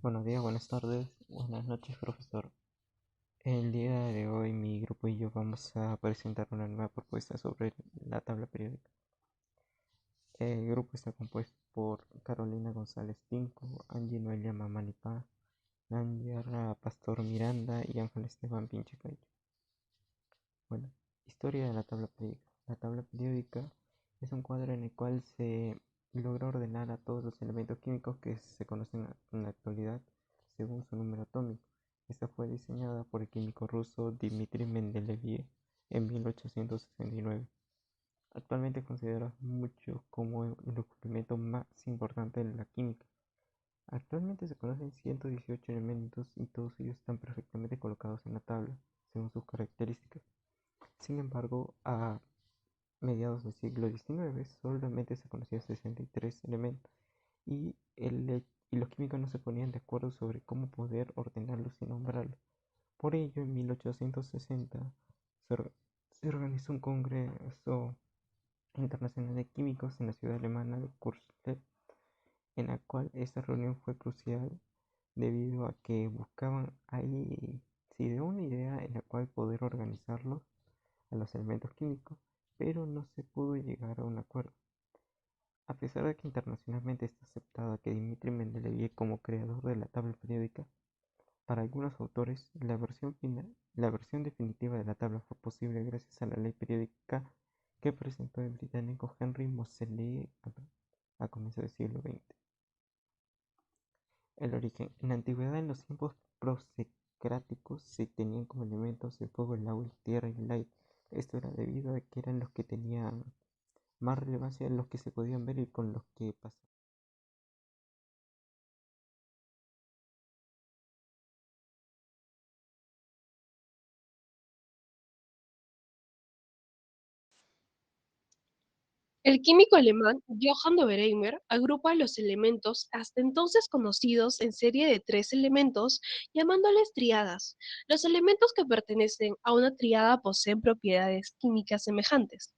Buenos días, buenas tardes, buenas noches, profesor. El día de hoy mi grupo y yo vamos a presentar una nueva propuesta sobre la tabla periódica. El grupo está compuesto por Carolina González Tinco, Angie Noelia Mamanipá, Nanyara Pastor Miranda y Ángel Esteban Pinchecayo. Bueno, historia de la tabla periódica. La tabla periódica es un cuadro en el cual se logra ordenar a todos los elementos químicos que se conocen en la actualidad según su número atómico. Esta fue diseñada por el químico ruso Dmitri Mendeleev en 1869. Actualmente considerado mucho como el descubrimiento más importante de la química. Actualmente se conocen 118 elementos y todos ellos están perfectamente colocados en la tabla según sus características. Sin embargo, a mediados del siglo XIX solamente se conocían 63 elementos y los químicos no se ponían de acuerdo sobre cómo poder ordenarlos y nombrarlos. Por ello, en 1860 se, se organizó un congreso internacional de químicos en la ciudad alemana de Kürstedt, en la cual esta reunión fue crucial debido a que buscaban ahí, sí, de una idea en la cual poder organizarlos a los elementos químicos, pero no se pudo llegar a un acuerdo. A pesar de que internacionalmente está aceptada que Dmitri Mendeleev como creador de la tabla periódica, para algunos autores la versión definitiva de la tabla fue posible gracias a la ley periódica que presentó el británico Henry Moseley a comienzos del siglo XX. El origen. En la antigüedad, en los tiempos prosocráticos, se tenían como elementos el fuego, el agua, la tierra y el aire. Esto era debido a que eran los que tenían más relevancia, los que se podían ver y con los que pasaban. El químico alemán Johann Oppenheimer agrupa los elementos hasta entonces conocidos en serie de tres elementos, llamándoles tríadas. Los elementos que pertenecen a una tríada poseen propiedades químicas semejantes.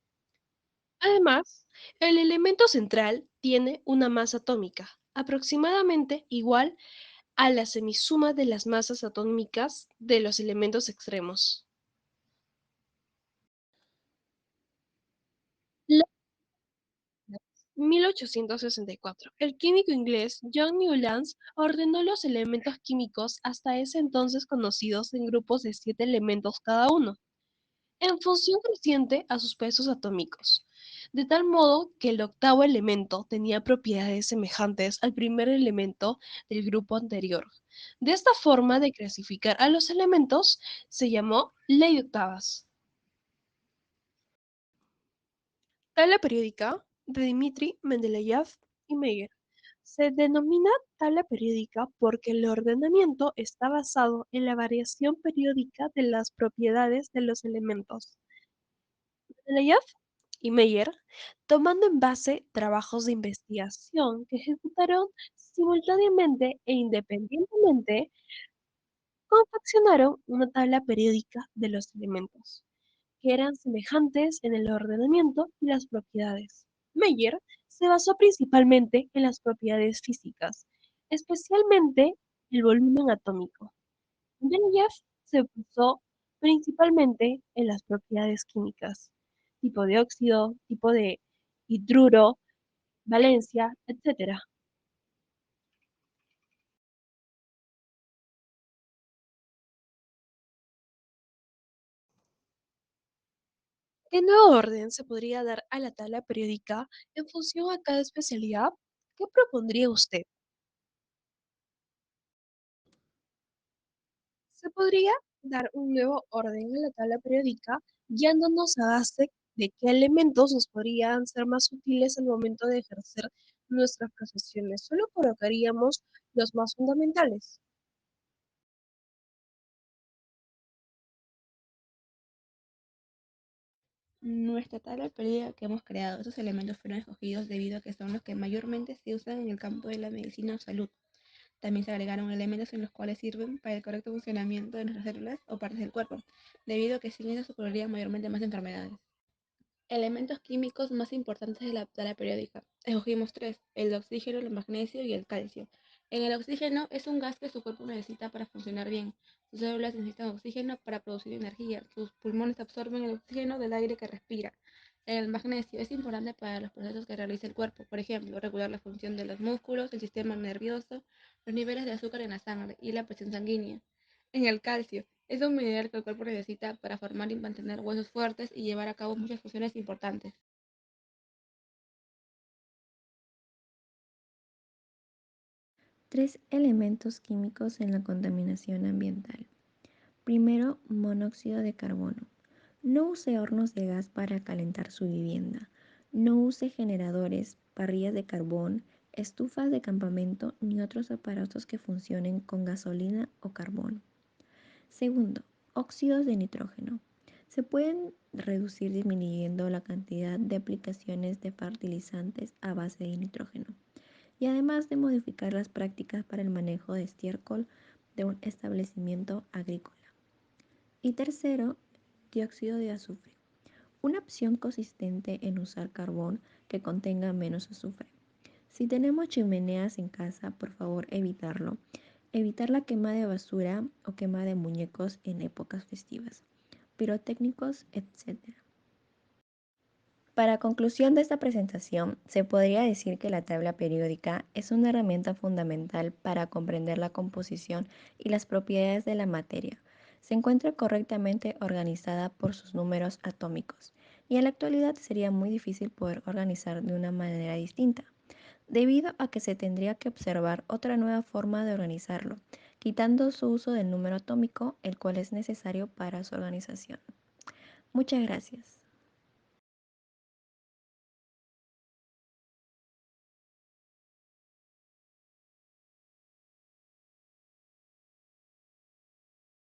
Además, el elemento central tiene una masa atómica aproximadamente igual a la semisuma de las masas atómicas de los elementos extremos. 1864. El químico inglés John Newlands ordenó los elementos químicos hasta ese entonces conocidos en grupos de 7 elementos cada uno, en función creciente a sus pesos atómicos, de tal modo que el octavo elemento tenía propiedades semejantes al primer elemento del grupo anterior. De esta forma de clasificar a los elementos se llamó ley de octavas. Tabla periódica de Dmitri Mendeleev y Meyer. Se denomina tabla periódica porque el ordenamiento está basado en la variación periódica de las propiedades de los elementos. Mendeleev y Meyer, tomando en base trabajos de investigación que ejecutaron simultáneamente e independientemente, confeccionaron una tabla periódica de los elementos, que eran semejantes en el ordenamiento y las propiedades. Meyer se basó principalmente en las propiedades físicas, especialmente el volumen atómico. Mendeleev se basó principalmente en las propiedades químicas, tipo de óxido, tipo de hidruro, valencia, etc. ¿Qué nuevo orden se podría dar a la tabla periódica en función a cada especialidad? ¿Qué propondría usted? Se podría dar un nuevo orden a la tabla periódica guiándonos a base de qué elementos nos podrían ser más útiles al momento de ejercer nuestras profesiones. Solo colocaríamos los más fundamentales. Nuestra tabla periódica que hemos creado, estos elementos fueron escogidos debido a que son los que mayormente se usan en el campo de la medicina o salud. También se agregaron elementos en los cuales sirven para el correcto funcionamiento de nuestras células o partes del cuerpo, debido a que sin ellos ocurrirían mayormente más enfermedades. Elementos químicos más importantes de la tabla periódica. Escogimos tres: el oxígeno, el magnesio y el calcio. En el oxígeno es un gas que su cuerpo necesita para funcionar bien. Sus células necesitan oxígeno para producir energía. Sus pulmones absorben el oxígeno del aire que respira. El magnesio es importante para los procesos que realiza el cuerpo, por ejemplo, regular la función de los músculos, el sistema nervioso, los niveles de azúcar en la sangre y la presión sanguínea. En el calcio es un mineral que el cuerpo necesita para formar y mantener huesos fuertes y llevar a cabo muchas funciones importantes. 3 elementos químicos en la contaminación ambiental. Primero, monóxido de carbono. No use hornos de gas para calentar su vivienda. No use generadores, parrillas de carbón, estufas de campamento ni otros aparatos que funcionen con gasolina o carbón. Segundo, óxidos de nitrógeno. Se pueden reducir disminuyendo la cantidad de aplicaciones de fertilizantes a base de nitrógeno y además de modificar las prácticas para el manejo de estiércol de un establecimiento agrícola. Y tercero, dióxido de azufre. Una opción consistente en usar carbón que contenga menos azufre. Si tenemos chimeneas en casa, por favor evitarlo. Evitar la quema de basura o quema de muñecos en épocas festivas, pirotécnicos, etc. Para conclusión de esta presentación, se podría decir que la tabla periódica es una herramienta fundamental para comprender la composición y las propiedades de la materia. Se encuentra correctamente organizada por sus números atómicos y en la actualidad sería muy difícil poder organizar de una manera distinta, debido a que se tendría que observar otra nueva forma de organizarlo, quitando su uso del número atómico, el cual es necesario para su organización. Muchas gracias.